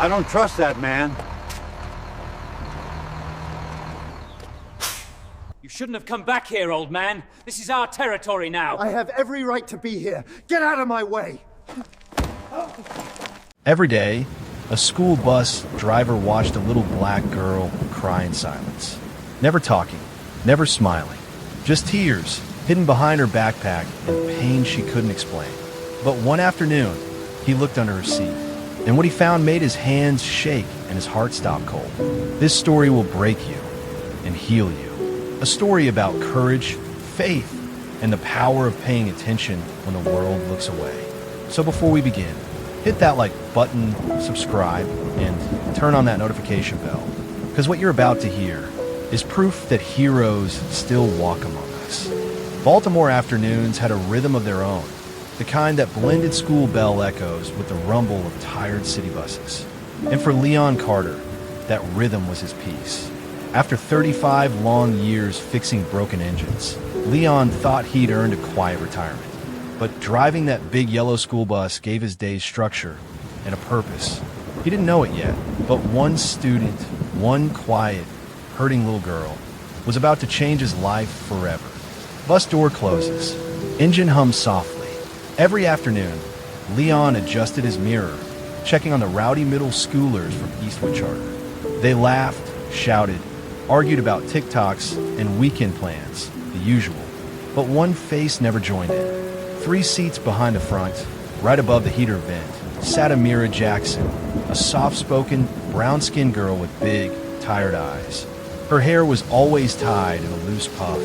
I don't trust that man. You shouldn't have come back here, old man. This is our territory now. I have every right to be here. Get out of my way! Every day, a school bus driver watched a little black girl cry in silence. Never talking, never smiling. Just tears hidden behind her backpack and pain she couldn't explain. But one afternoon, he looked under her seat, and what he found made his hands shake and his heart stop cold. This story will break you and heal you. A story about courage, faith, and the power of paying attention when the world looks away. So before we begin, hit that like button, subscribe, and turn on that notification bell. Because what you're about to hear is proof that heroes still walk among us. Baltimore afternoons had a rhythm of their own, the kind that blended school bell echoes with the rumble of tired city buses. And for Leon Carter, that rhythm was his peace. After 35 long years fixing broken engines, Leon thought he'd earned a quiet retirement. But driving that big yellow school bus gave his days structure and a purpose. He didn't know it yet, but one student, one quiet, hurting little girl, was about to change his life forever. Bus door closes. Engine hums softly. Every afternoon, Leon adjusted his mirror, checking on the rowdy middle schoolers from Eastwood Charter. They laughed, shouted, argued about TikToks and weekend plans, the usual. But one face never joined in. 3 seats behind the front, right above the heater vent, sat Amira Jackson, a soft-spoken, brown-skinned girl with big, tired eyes. Her hair was always tied in a loose puff,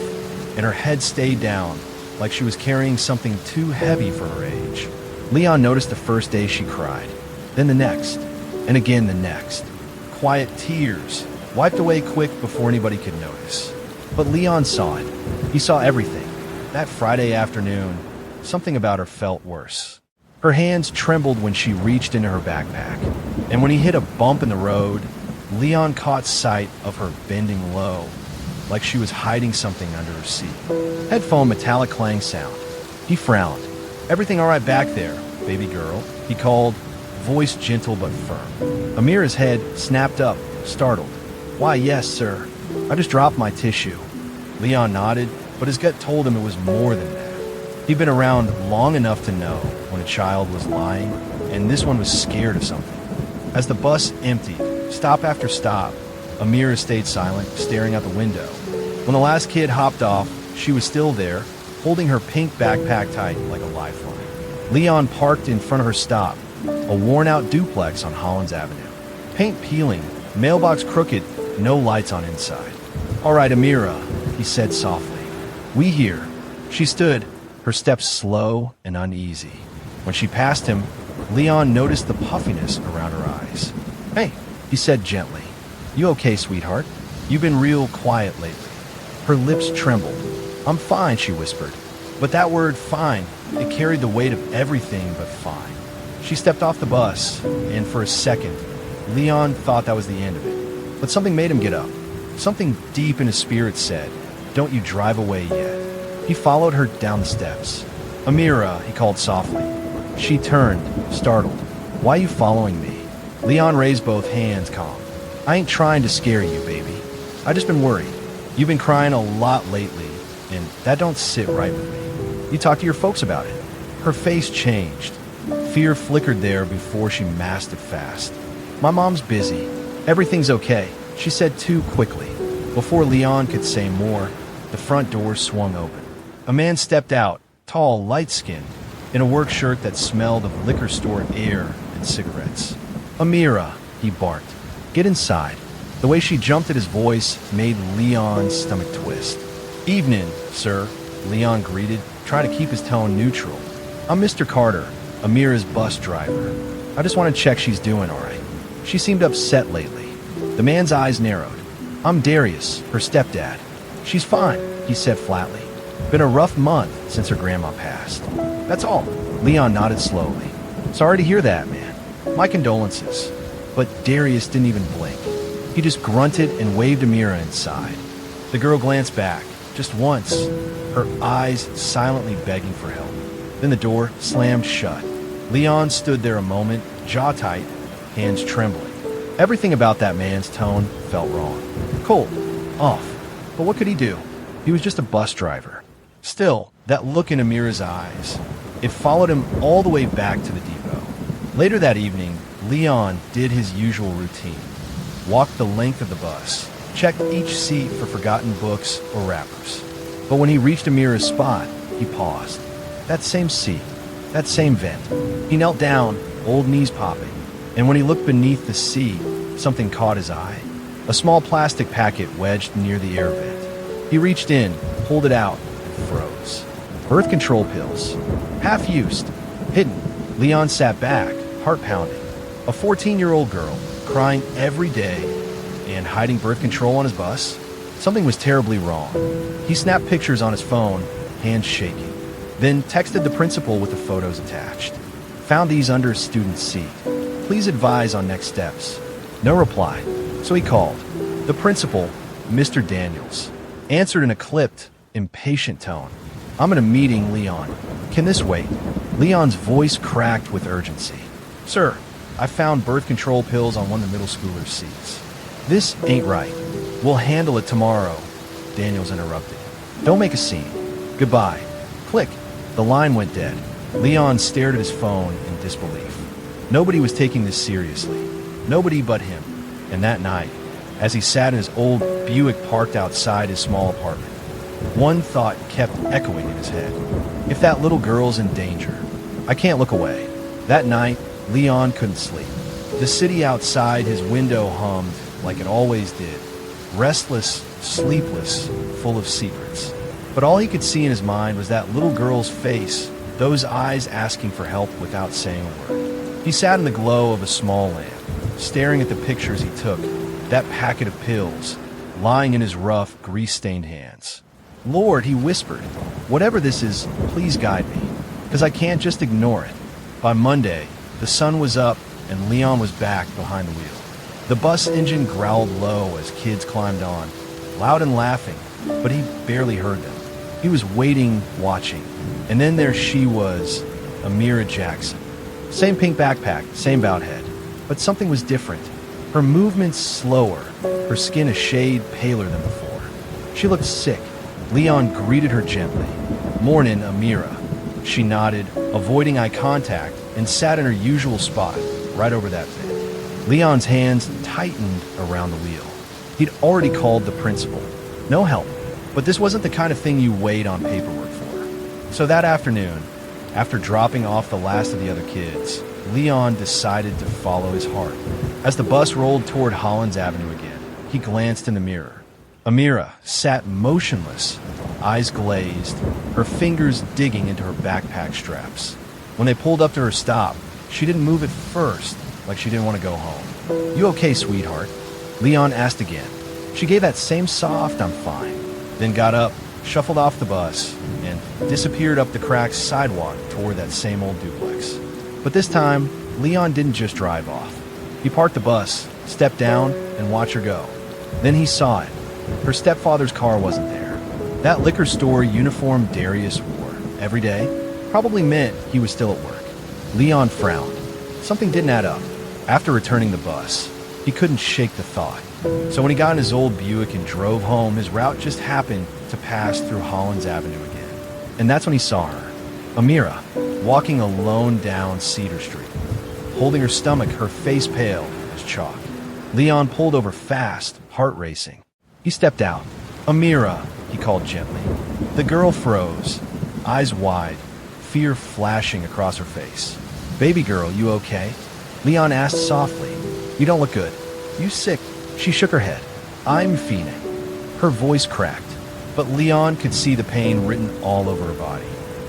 and her head stayed down like she was carrying something too heavy for her age. Leon noticed the first day she cried, then the next, and again the next. Quiet tears, wiped away quick before anybody could notice. But Leon saw it. He saw everything. That Friday afternoon, something about her felt worse. Her hands trembled when she reached into her backpack, and when he hit a bump in the road, Leon caught sight of her bending low, like she was hiding something under her seat. Headphone metallic clang sound. He frowned. "Everything all right back there, baby girl?" he called, voice gentle but firm. Amira's head snapped up, startled. "Why, yes, sir. I just dropped my tissue." Leon nodded, but his gut told him it was more than that. He'd been around long enough to know when a child was lying, and this one was scared of something. As the bus emptied, stop after stop, Amira stayed silent, staring out the window. When the last kid hopped off, she was still there, holding her pink backpack tight like a lifeline. Leon parked in front of her stop, a worn-out duplex on Hollins Avenue. Paint peeling, mailbox crooked, no lights on inside. "All right, Amira," he said softly. "We here." She stood, her steps slow and uneasy. When she passed him, Leon noticed the puffiness around her eyes. "Hey," he said gently. "You okay, sweetheart? You've been real quiet lately." Her lips trembled. "I'm fine," she whispered. But that word fine, it carried the weight of everything but fine. She stepped off the bus, and for a second, Leon thought that was the end of it. But something made him get up. Something deep in his spirit said, "Don't you drive away yet." He followed her down the steps. "Amira," he called softly. She turned, startled. "Why you following me?" Leon raised both hands, calm. "I ain't trying to scare you, baby. I just been worried. You've been crying a lot lately, and that don't sit right with me. You talked to your folks about it." Her face changed. Fear flickered there before she masked it fast. "My mom's busy. Everything's okay," she said too quickly. Before Leon could say more, the front door swung open. A man stepped out, tall, light-skinned, in a work shirt that smelled of liquor store air and cigarettes. "Amira," he barked. "Get inside." The way she jumped at his voice made Leon's stomach twist. "Evening, sir," Leon greeted, trying to keep his tone neutral. "I'm Mr. Carter, Amira's bus driver. I just want to check she's doing all right. She seemed upset lately." The man's eyes narrowed. "I'm Darius, her stepdad." "She's fine," he said flatly. "Been a rough month since her grandma passed." "That's all." Leon nodded slowly. "Sorry to hear that, man. My condolences." But Darius didn't even blink. He just grunted and waved Amira inside. The girl glanced back, just once, her eyes silently begging for help. Then the door slammed shut. Leon stood there a moment, jaw tight, hands trembling. Everything about that man's tone felt wrong. Cold. Off. But what could he do? He was just a bus driver. Still, that look in Amira's eyes, it followed him all the way back to the depot. Later that evening, Leon did his usual routine. Walked the length of the bus, checked each seat for forgotten books or wrappers. But when he reached Amira's spot, he paused. That same seat, that same vent. He knelt down, old knees popping, and when he looked beneath the seat, something caught his eye. A small plastic packet wedged near the air vent. He reached in, pulled it out, and froze. Birth control pills. Half used. Hidden. Leon sat back, heart pounding. A 14-year-old girl, crying every day, and hiding birth control on his bus? Something was terribly wrong. He snapped pictures on his phone, hands shaking. Then texted the principal with the photos attached. Found these under his student's seat. Please advise on next steps. No reply. So he called. The principal, Mr. Daniels, answered in a clipped, impatient tone. I'm in a meeting, Leon. Can this wait? Leon's voice cracked with urgency. Sir, I found birth control pills on one of the middle schoolers' seats. This ain't right. We'll handle it tomorrow, Daniels interrupted. Don't make a scene. Goodbye. Click. The line went dead. Leon stared at his phone in disbelief. Nobody was taking this seriously. Nobody but him. And that night, as he sat in his old Buick parked outside his small apartment, one thought kept echoing in his head. If that little girl's in danger, I can't look away. That night, Leon couldn't sleep. The city outside his window hummed like it always did. Restless, sleepless, full of secrets. But all he could see in his mind was that little girl's face, those eyes asking for help without saying a word. He sat in the glow of a small lamp, staring at the pictures he took, that packet of pills, lying in his rough, grease-stained hands. Lord, he whispered, whatever this is, please guide me, because I can't just ignore it. By Monday, the sun was up and Leon was back behind the wheel. The bus engine growled low as kids climbed on, loud and laughing, but he barely heard them. He was waiting, watching, and then there she was, Amira Jackson. Same pink backpack, same bout head, but something was different. Her movements slower, her skin a shade paler than before. She looked sick. Leon greeted her gently. Mornin', Amira. She nodded, avoiding eye contact, and sat in her usual spot, right over that vent. Leon's hands tightened around the wheel. He'd already called the principal. No help, but this wasn't the kind of thing you wait on paperwork for. So that afternoon, after dropping off the last of the other kids, Leon decided to follow his heart. As the bus rolled toward Hollins Avenue again, he glanced in the mirror. Amira sat motionless, eyes glazed, her fingers digging into her backpack straps. When they pulled up to her stop, she didn't move at first, like she didn't want to go home. You okay, sweetheart? Leon asked again. She gave that same soft, I'm fine, then got up, shuffled off the bus, and disappeared up the cracked sidewalk toward that same old duplex. But this time, Leon didn't just drive off. He parked the bus, stepped down, and watched her go. Then he saw it. Her stepfather's car wasn't there. That liquor store uniform Darius wore every day probably meant he was still at work. Leon frowned. Something didn't add up. After returning the bus, he couldn't shake the thought. So when he got in his old Buick and drove home, his route just happened to pass through Hollins Avenue again. And that's when he saw her, Amira, walking alone down Cedar Street, holding her stomach, her face pale as chalk. Leon pulled over fast, heart racing. He stepped out. Amira, he called gently. The girl froze, eyes wide, fear flashing across her face. Baby girl, you okay? Leon asked softly. You don't look good. You sick? She shook her head. I'm fiending. Her voice cracked, but Leon could see the pain written all over her body.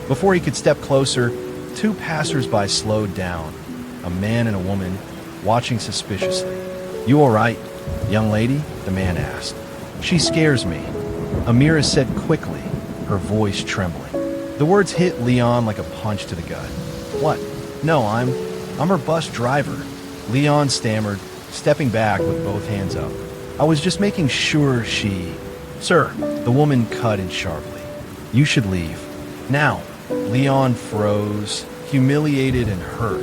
Before he could step closer, two passers-by slowed down, a man and a woman, watching suspiciously. You all right, young lady? The man asked. She scares me, Amira said quickly, her voice trembling. The words hit Leon like a punch to the gut. What? No, I'm her bus driver, Leon stammered, stepping back with both hands up. I was just making sure she... Sir, the woman cut in sharply. You should leave. Now. Leon froze, humiliated and hurt,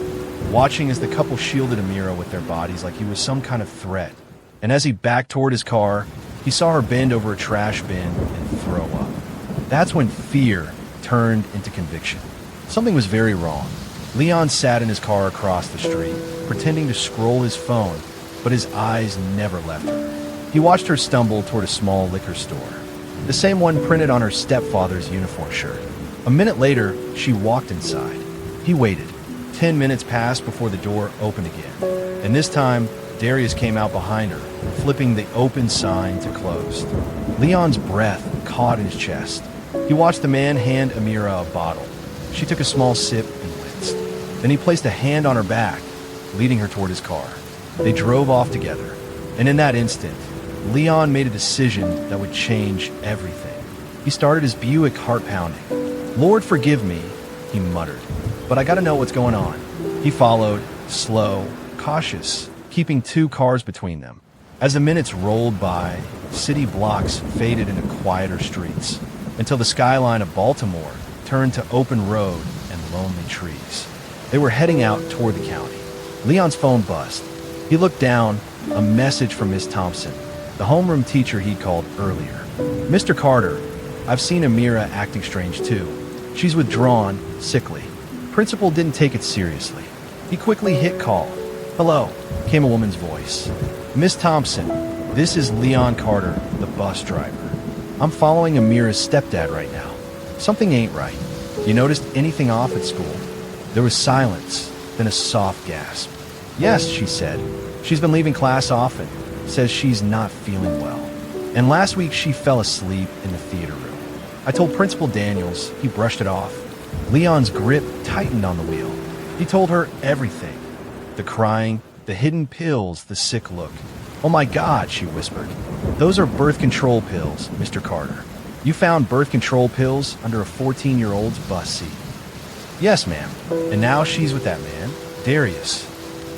watching as the couple shielded Amira with their bodies like he was some kind of threat. And as he backed toward his car, he saw her bend over a trash bin and throw up. That's when fear turned into conviction. Something was very wrong. Leon sat in his car across the street, pretending to scroll his phone, but his eyes never left her. He watched her stumble toward a small liquor store, the same one printed on her stepfather's uniform shirt. A minute later, she walked inside. He waited. 10 minutes passed before the door opened again. And this time, Darius came out behind her, flipping the open sign to closed. Leon's breath caught in his chest. He watched the man hand Amira a bottle. She took a small sip and winced. Then he placed a hand on her back, leading her toward his car. They drove off together. And in that instant, Leon made a decision that would change everything. He started his Buick heart pounding. "Lord, forgive me," he muttered, "but I gotta know what's going on." He followed, slow, cautious, keeping 2 cars between them. As the minutes rolled by, city blocks faded into quieter streets, until the skyline of Baltimore turned to open road and lonely trees. They were heading out toward the county. Leon's phone buzzed. He looked down, a message from Miss Thompson, the homeroom teacher he'd called earlier. "Mr. Carter, I've seen Amira acting strange too. She's withdrawn, sickly. Principal didn't take it seriously." He quickly hit call. "Hello," came a woman's voice. "Miss Thompson, this is Leon Carter, the bus driver. I'm following Amira's stepdad right now. Something ain't right. You noticed anything off at school?" There was silence, then a soft gasp. "Yes," she said. "She's been leaving class often. Says she's not feeling well. And last week she fell asleep in the theater room. I told Principal Daniels, he brushed it off." Leon's grip tightened on the wheel. He told her everything. The crying, the hidden pills, the sick look. "Oh my God," she whispered. "Those are birth control pills, Mr. Carter. You found birth control pills under a 14-year-old's bus seat." "Yes, ma'am. And now she's with that man, Darius,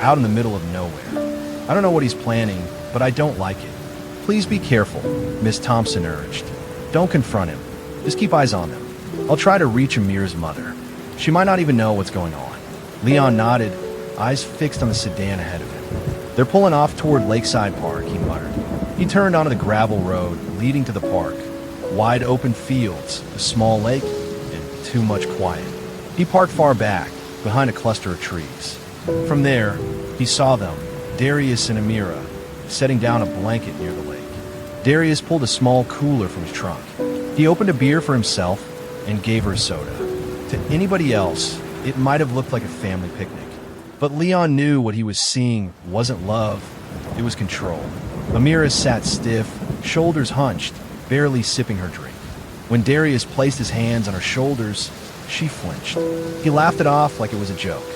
out in the middle of nowhere. I don't know what he's planning, but I don't like it. Please be careful," Miss Thompson urged. "Don't confront him. Just keep eyes on them. I'll try to reach Amira's mother. She might not even know what's going on." Leon nodded, eyes fixed on the sedan ahead of him. "They're pulling off toward Lakeside Park," he muttered. He turned onto the gravel road leading to the park. Wide open fields, a small lake, and too much quiet. He parked far back, behind a cluster of trees. From there, he saw them, Darius and Amira, setting down a blanket near the lake. Darius pulled a small cooler from his trunk. He opened a beer for himself and gave her a soda. To anybody else, it might have looked like a family picnic. But Leon knew what he was seeing wasn't love, it was control. Amira sat stiff, shoulders hunched, barely sipping her drink. When Darius placed his hands on her shoulders, she flinched. He laughed it off like it was a joke.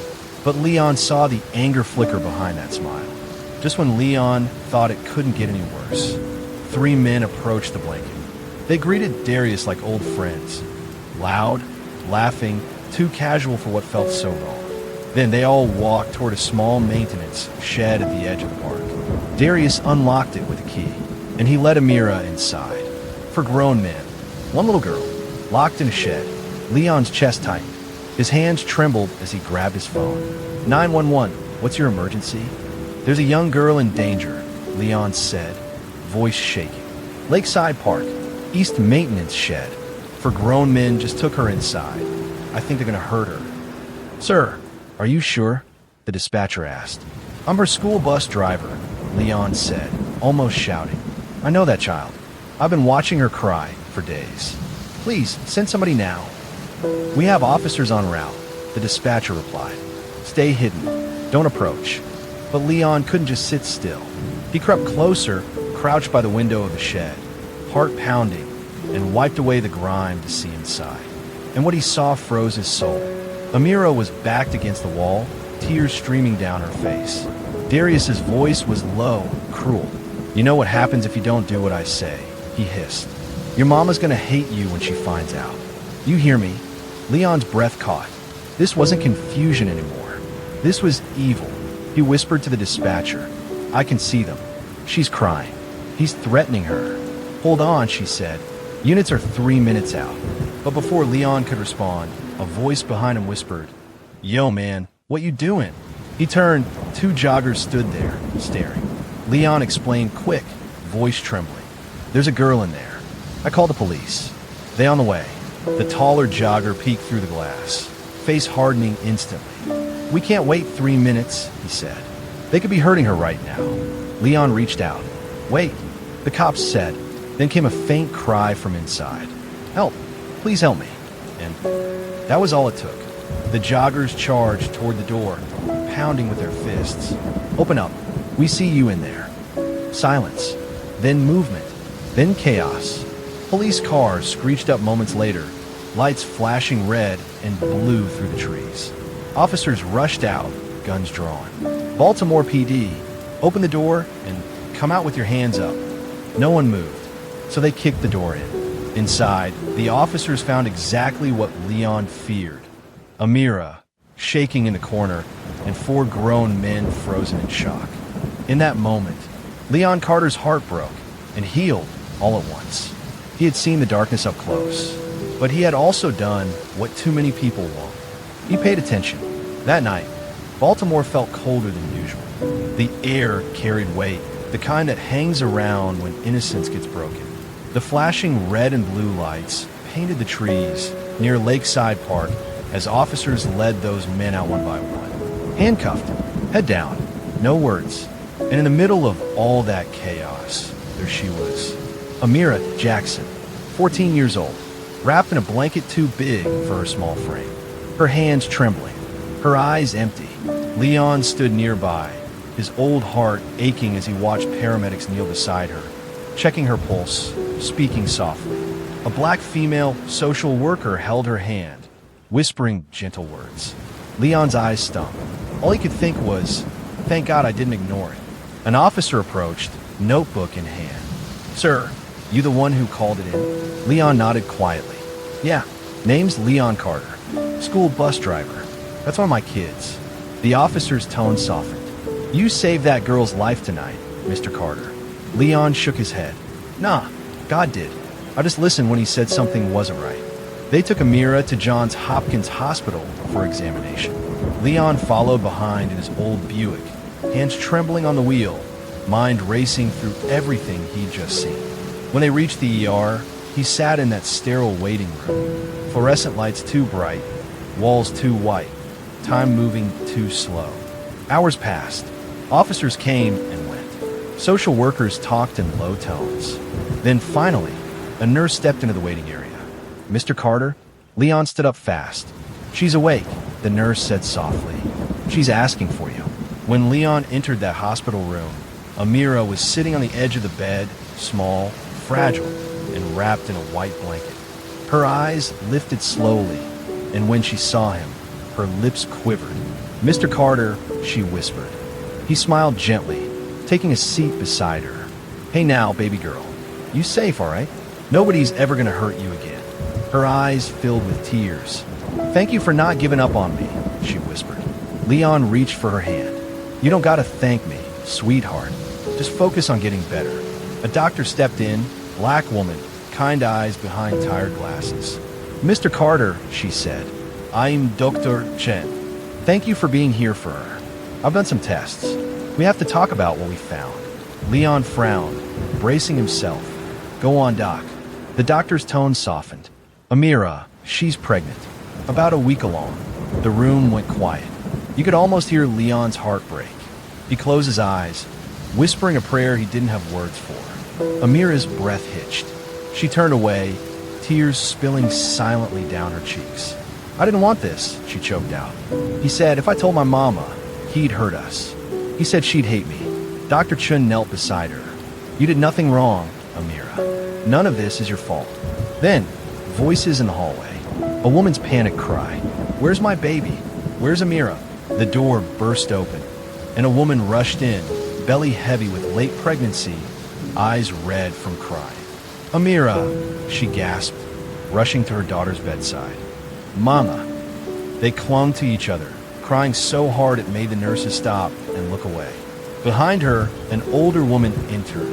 But Leon saw the anger flicker behind that smile. Just when Leon thought it couldn't get any worse, 3 men approached the blanket. They greeted Darius like old friends. Loud, laughing, too casual for what felt so wrong. Then they all walked toward a small maintenance shed at the edge of the park. Darius unlocked it with a key, and he led Amira inside. For grown men, 1 little girl, locked in a shed. Leon's chest tightened. His hands trembled as he grabbed his phone. 911, what's your emergency? There's a young girl in danger, Leon said, voice shaking. Lakeside Park, East Maintenance Shed. For grown men just took her inside. I think they're gonna hurt her. Sir, are you sure? The dispatcher asked. I'm her school bus driver, Leon said, almost shouting. I know that child. I've been watching her cry for days. Please, send somebody now. We have officers en route, the dispatcher replied. Stay hidden. Don't approach. But Leon couldn't just sit still. He crept closer, crouched by the window of the shed, heart pounding, and wiped away the grime to see inside. And what he saw froze his soul. Amira was backed against the wall, tears streaming down her face. Darius's voice was low, cruel. You know what happens if you don't do what I say, he hissed. Your mama's gonna hate you when she finds out. You hear me? Leon's breath caught. This wasn't confusion anymore. This was evil. He whispered to the dispatcher. I can see them. She's crying. He's threatening her. Hold on, she said. Units are 3 minutes out. But before Leon could respond, a voice behind him whispered, Yo, man, what you doing? He He turned. 2 joggers stood there, staring. Leon explained quick, voice trembling. "There's a girl in there. I called the police. They on the way." The taller jogger peeked through the glass, face hardening instantly. "We can't wait 3 minutes," he said. "They could be hurting her right now." Leon reached out. "Wait," the cops said. Then came a faint cry from inside. "Help! Please help me." And that was all it took. The joggers charged toward the door, pounding with their fists. "Open up. We see you in there." Silence. Then movement. Then chaos. Police cars screeched up moments later, lights flashing red and blue through the trees. Officers rushed out, guns drawn. "Baltimore PD, open the door and come out with your hands up." No one moved, so they kicked the door in. Inside, the officers found exactly what Leon feared. Amira, shaking in the corner, and 4 grown men frozen in shock. In that moment, Leon Carter's heart broke and healed all at once. He had seen the darkness up close, but he had also done what too many people won't. He paid attention. That night, Baltimore felt colder than usual. The air carried weight, the kind that hangs around when innocence gets broken. The flashing red and blue lights painted the trees near Lakeside Park as officers led those men out one by one. Handcuffed, head down, no words. And in the middle of all that chaos, there she was. Amira Jackson, 14 years old, wrapped in a blanket too big for her small frame. Her hands trembling, her eyes empty. Leon stood nearby, his old heart aching as he watched paramedics kneel beside her, checking her pulse, speaking softly. A black female social worker held her hand, whispering gentle words. Leon's eyes stung. All he could think was, "Thank God I didn't ignore it." An officer approached, notebook in hand. "Sir, you the one who called it in?" Leon nodded quietly. "Yeah, name's Leon Carter. School bus driver. That's one of my kids." The officer's tone softened. "You saved that girl's life tonight, Mr. Carter." Leon shook his head. "Nah, God did. I just listened when he said something wasn't right." They took Amira to Johns Hopkins Hospital for examination. Leon followed behind in his old Buick, hands trembling on the wheel, mind racing through everything he'd just seen. When they reached the ER, he sat in that sterile waiting room. Fluorescent lights too bright, walls too white, time moving too slow. Hours passed. Officers came and went. Social workers talked in low tones. Then finally, a nurse stepped into the waiting area. "Mr. Carter?" Leon stood up fast. "She's awake," the nurse said softly. "She's asking for you." When Leon entered that hospital room, Amira was sitting on the edge of the bed, small, fragile, and wrapped in a white blanket. Her eyes lifted slowly, and when she saw him, her lips quivered. "Mr. Carter," she whispered. He smiled gently, taking a seat beside her. "Hey now, baby girl. You safe, all right? Nobody's ever gonna hurt you again." Her eyes filled with tears. "Thank you for not giving up on me," she whispered. Leon reached for her hand. "You don't gotta thank me, sweetheart. Just focus on getting better." A doctor stepped in, black woman, kind eyes behind tired glasses. "Mr. Carter," she said, "I'm Dr. Chen. Thank you for being here for her. I've done some tests. We have to talk about what we found." Leon frowned, bracing himself. "Go on, Doc." The doctor's tone softened. "Amira, she's pregnant. About a week along." The room went quiet. You could almost hear Leon's heart break. He closed his eyes, whispering a prayer he didn't have words for. Amira's breath hitched. She turned away, tears spilling silently down her cheeks. "I didn't want this," she choked out. "He said if I told my mama, he'd hurt us. He said she'd hate me." Dr. Chun knelt beside her. "You did nothing wrong, Amira. None of this is your fault." Then, voices in the hallway. A woman's panic cry. "Where's my baby? Where's Amira?" The door burst open, and a woman rushed in, belly heavy with late pregnancy, eyes red from crying. "Amira," she gasped, rushing to her daughter's bedside. "Mama." They clung to each other, crying so hard it made the nurses stop and look away. Behind her, an older woman entered,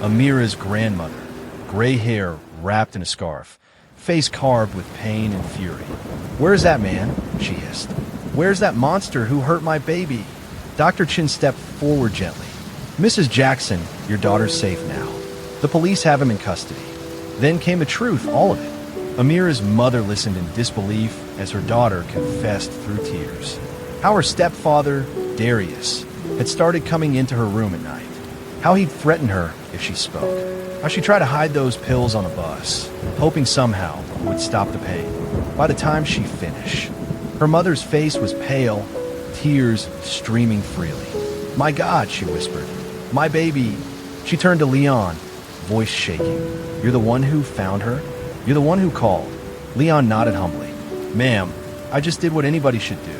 Amira's grandmother, gray hair wrapped in a scarf, face carved with pain and fury. "Where's that man?" she hissed. "Where's that monster who hurt my baby?" Dr. Chin stepped forward gently. Mrs. Jackson, your daughter's safe now. The police have him in custody. Then came the truth, all of it. Amira's mother listened in disbelief as her daughter confessed through tears. How her stepfather, Darius, had started coming into her room at night. How he'd threaten her if she spoke. How she tried to hide those pills on a bus, hoping somehow it would stop the pain. By the time she finished, her mother's face was pale, tears streaming freely. My God, she whispered. My baby. She turned to Leon, voice shaking. You're the one who found her? You're the one who called? Leon nodded humbly. Ma'am, I just did what anybody should do.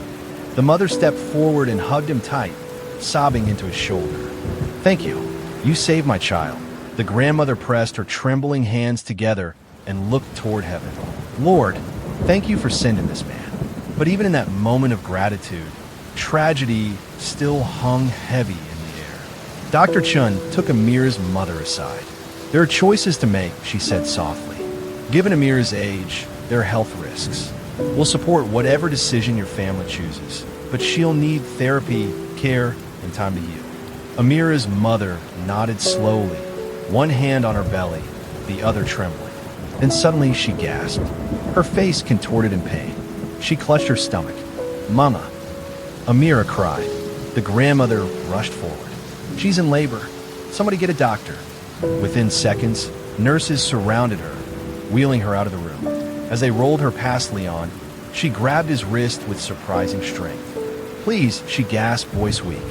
The mother stepped forward and hugged him tight, sobbing into his shoulder. Thank you. You saved my child. The grandmother pressed her trembling hands together and looked toward heaven. Lord, thank you for sending this man. But even in that moment of gratitude, tragedy still hung heavy in the air. Dr. Chun took Amira's mother aside. There are choices to make, she said softly. Given Amira's age, there are health risks. We'll support whatever decision your family chooses, but she'll need therapy, care, and time to heal. Amira's mother nodded slowly, one hand on her belly, the other trembling. Then suddenly she gasped. Her face contorted in pain. She clutched her stomach. Mama. Amira cried. The grandmother rushed forward. She's in labor. Somebody get a doctor. Within seconds, nurses surrounded her, wheeling her out of the room. As they rolled her past Leon, she grabbed his wrist with surprising strength. Please, she gasped, voice weak.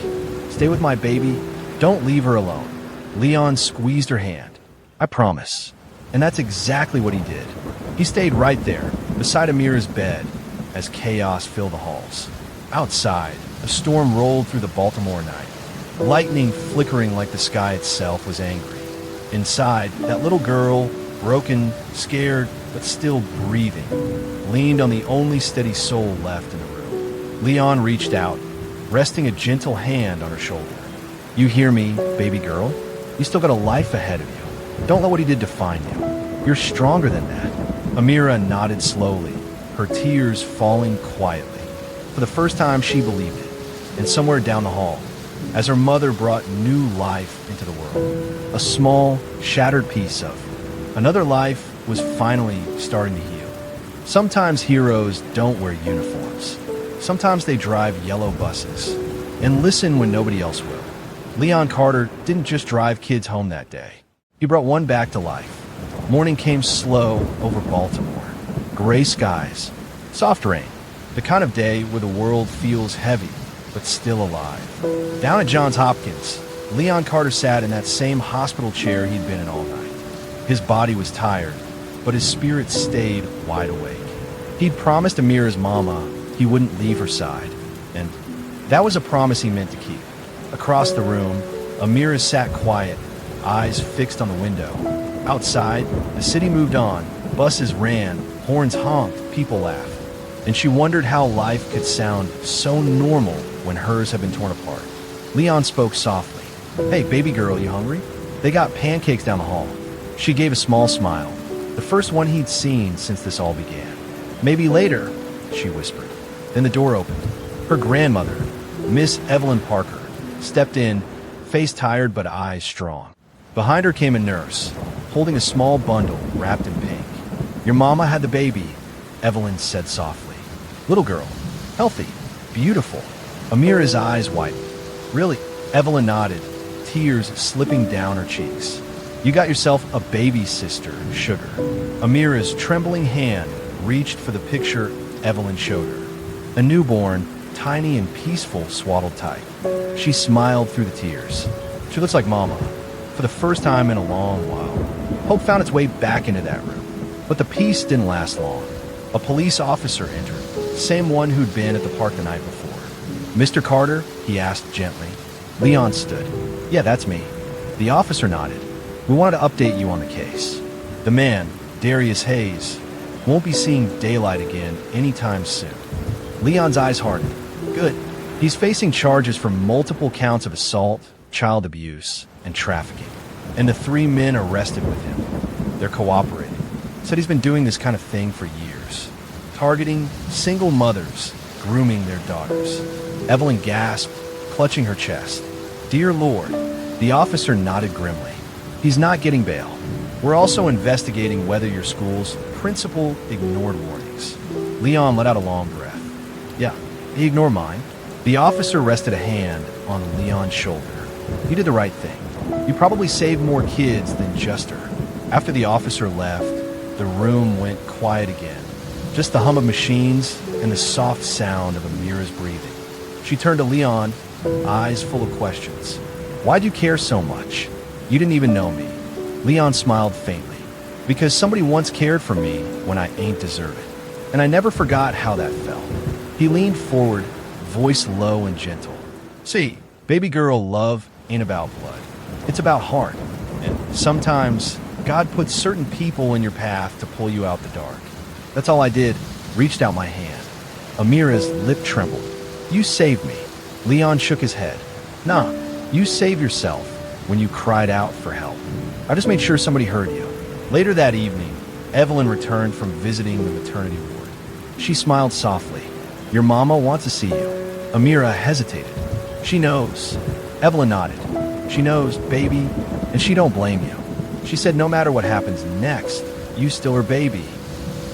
Stay with my baby. Don't leave her alone. Leon squeezed her hand. I promise. And that's exactly what he did. He stayed right there, beside Amira's bed, as chaos filled the halls. Outside, a storm rolled through the Baltimore night. Lightning flickering like the sky itself was angry. Inside, that little girl, broken, scared, but still breathing, leaned on the only steady soul left in the room. Leon reached out, resting a gentle hand on her shoulder. You hear me, baby girl? You still got a life ahead of you. Don't let what he did define you. You're stronger than that. Amira nodded slowly, her tears falling quietly. For the first time, she believed it. And somewhere down the hall, as her mother brought new life into the world, a small, shattered piece of another life was finally starting to heal. Sometimes heroes don't wear uniforms. Sometimes they drive yellow buses and listen when nobody else will. Leon Carter didn't just drive kids home that day. He brought one back to life. Morning came slow over Baltimore. Gray skies, soft rain, the kind of day where the world feels heavy but still alive. Down at Johns Hopkins, Leon Carter sat in that same hospital chair he'd been in all night. His body was tired, but his spirit stayed wide awake. He'd promised Amira's mama he wouldn't leave her side, and that was a promise he meant to keep. Across the room, Amira sat quiet, eyes fixed on the window. Outside, the city moved on, buses ran, horns honked, people laughed. And she wondered how life could sound so normal when hers had been torn apart. Leon spoke softly. Hey, baby girl, you hungry? They got pancakes down the hall. She gave a small smile, the first one he'd seen since this all began. Maybe later, she whispered. Then the door opened. Her grandmother, Miss Evelyn Parker, stepped in, face tired but eyes strong. Behind her came a nurse, holding a small bundle wrapped in pink. Your mama had the baby, Evelyn said softly. Little girl, healthy, beautiful. Amira's eyes widened. Really? Evelyn nodded, tears slipping down her cheeks. You got yourself a baby sister, Sugar. Amira's trembling hand reached for the picture Evelyn showed her. A newborn, tiny and peaceful, swaddled tight. She smiled through the tears. She looks like Mama. For the first time in a long while, hope found its way back into that room. But the peace didn't last long. A police officer entered, same one who'd been at the park the night before. Mr. Carter? He asked gently. Leon stood. Yeah, that's me. The officer nodded. We wanted to update you on the case. The man, Darius Hayes, won't be seeing daylight again anytime soon. Leon's eyes hardened. Good. He's facing charges for multiple counts of assault, child abuse, and trafficking. And the 3 men arrested with him, they're cooperating. Said he's been doing this kind of thing for years. Targeting single mothers, grooming their daughters. Evelyn gasped, clutching her chest. Dear Lord, the officer nodded grimly. He's not getting bail. We're also investigating whether your school's principal ignored warnings. Leon let out a long breath. Yeah, he ignored mine. The officer rested a hand on Leon's shoulder. You did the right thing. You probably saved more kids than just her. After the officer left, the room went quiet again. Just the hum of machines and the soft sound of Amira's breathing. She turned to Leon, eyes full of questions. Why'd you care so much? You didn't even know me. Leon smiled faintly. Because somebody once cared for me when I ain't deserve it. And I never forgot how that felt. He leaned forward, voice low and gentle. See, baby girl, love ain't about blood. It's about heart. And sometimes God puts certain people in your path to pull you out the dark. That's all I did, reached out my hand. Amira's lip trembled. You saved me. Leon shook his head. Nah, you saved yourself when you cried out for help. I just made sure somebody heard you. Later that evening, Evelyn returned from visiting the maternity ward. She smiled softly. Your mama wants to see you. Amira hesitated. She knows. Evelyn nodded. She knows, baby, and she don't blame you. She said no matter what happens next, you still her baby.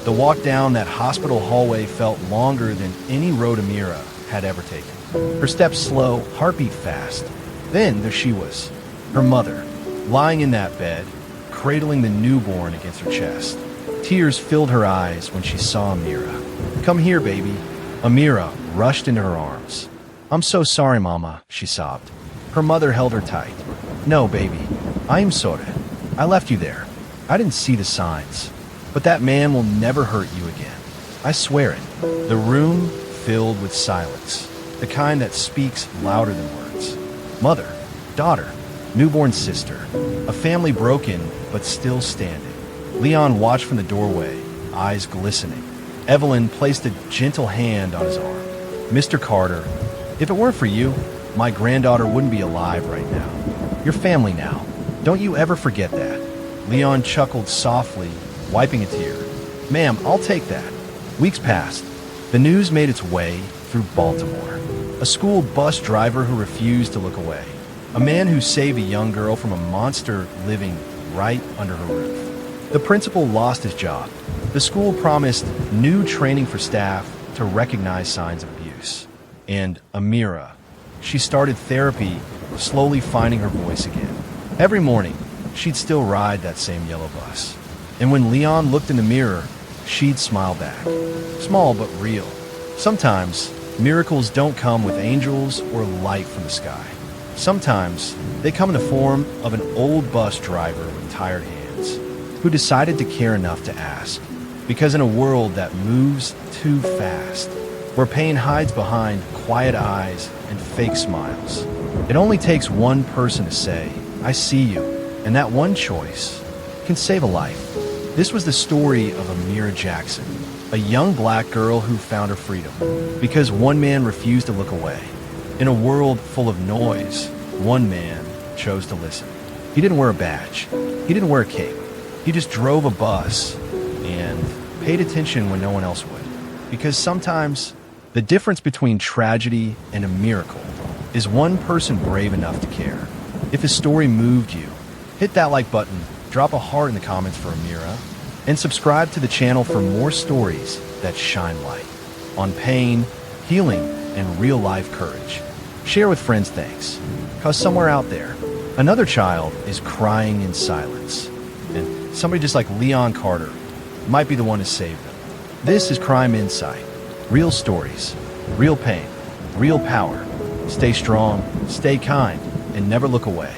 The walk down that hospital hallway felt longer than any road Amira had ever taken. Her steps slow, heartbeat fast. Then there she was, her mother, lying in that bed, cradling the newborn against her chest. Tears filled her eyes when she saw Amira. Come here, baby. Amira rushed into her arms. I'm so sorry, Mama, she sobbed. Her mother held her tight. No, baby, I am sorry. I left you there. I didn't see the signs. But that man will never hurt you again. I swear it. The room filled with silence, the kind that speaks louder than words. Mother, daughter, newborn sister, a family broken but still standing. Leon watched from the doorway, eyes glistening. Evelyn placed a gentle hand on his arm. Mr. Carter, if it weren't for you, my granddaughter wouldn't be alive right now. You're family now. Don't you ever forget that. Leon chuckled softly, wiping a tear. Ma'am, I'll take that. Weeks passed. The news made its way through Baltimore. A school bus driver who refused to look away. A man who saved a young girl from a monster living right under her roof. The principal lost his job. The school promised new training for staff to recognize signs of abuse. And Amira, she started therapy, slowly finding her voice again. Every morning, she'd still ride that same yellow bus. And when Leon looked in the mirror, she'd smile back. Small but real. Sometimes, miracles don't come with angels or light from the sky. Sometimes, they come in the form of an old bus driver with tired hands, who decided to care enough to ask. Because in a world that moves too fast, where pain hides behind quiet eyes and fake smiles, it only takes one person to say, I see you, and that one choice can save a life. This was the story of Amira Jackson, a young black girl who found her freedom because one man refused to look away. In a world full of noise, one man chose to listen. He didn't wear a badge. He didn't wear a cape. He just drove a bus and paid attention when no one else would. Because sometimes the difference between tragedy and a miracle is one person brave enough to care. If his story moved you, hit that like button, drop a heart in the comments for Amira, and subscribe to the channel for more stories that shine light on pain, healing, and real-life courage. Share with friends, thanks, because somewhere out there, another child is crying in silence, and somebody just like Leon Carter might be the one to save them. This is Crime Insight. Real stories, real pain, real power. Stay strong, stay kind, and never look away.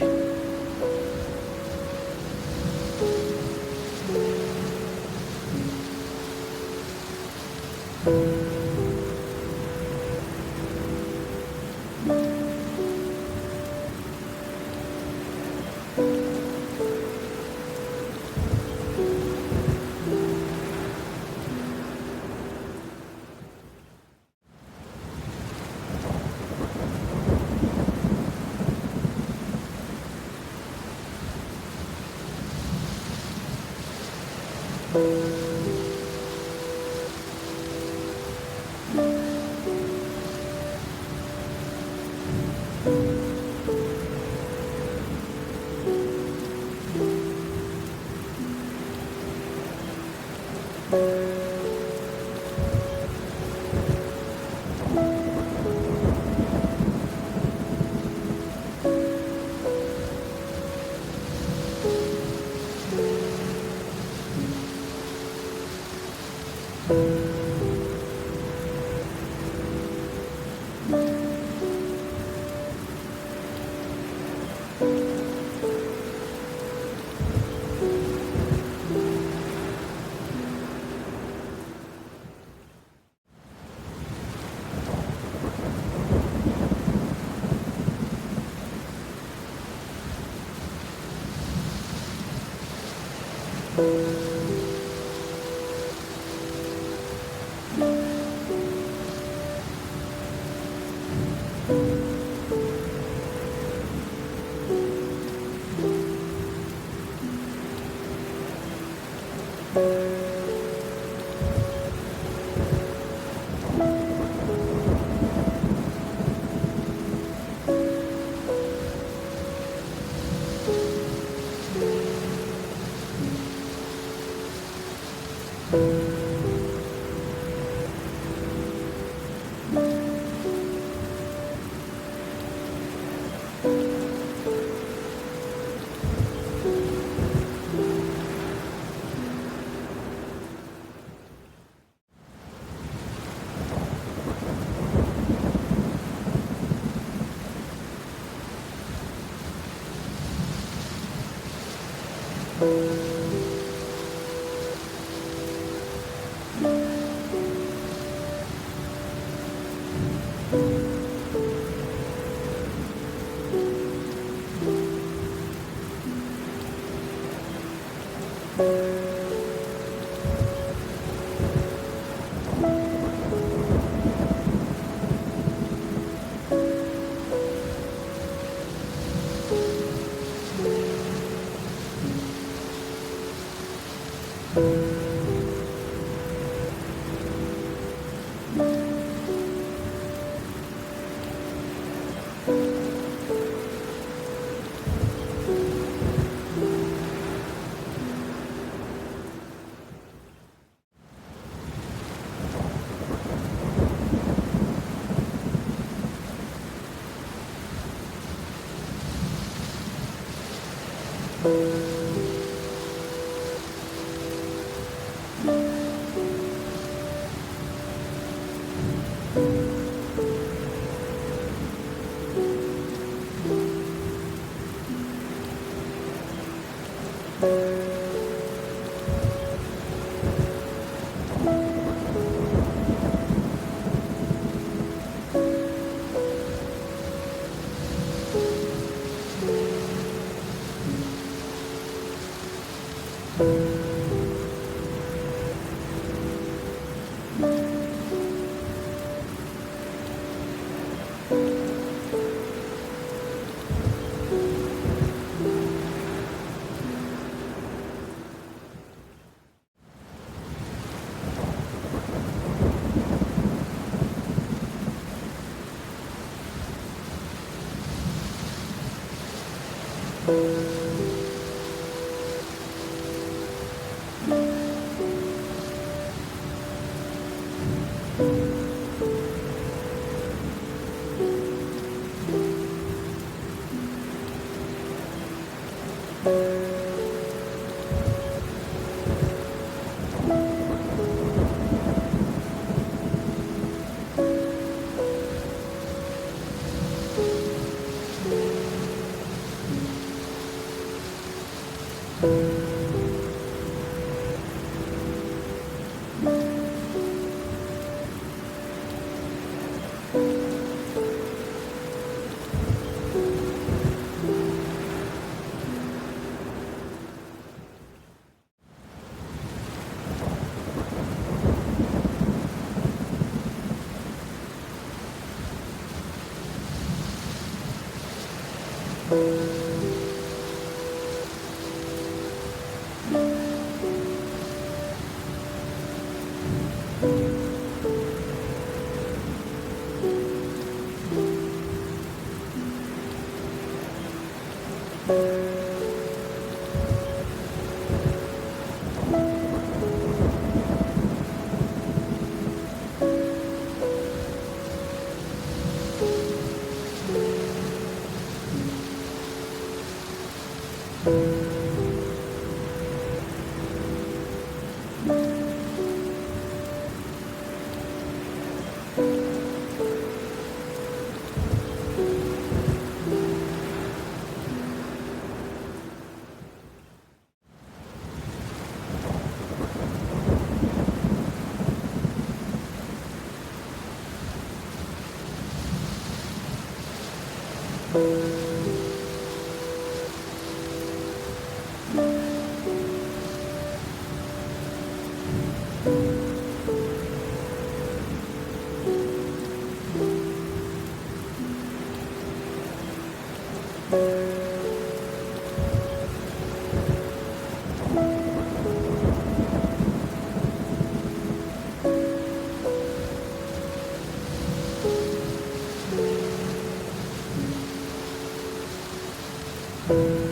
you.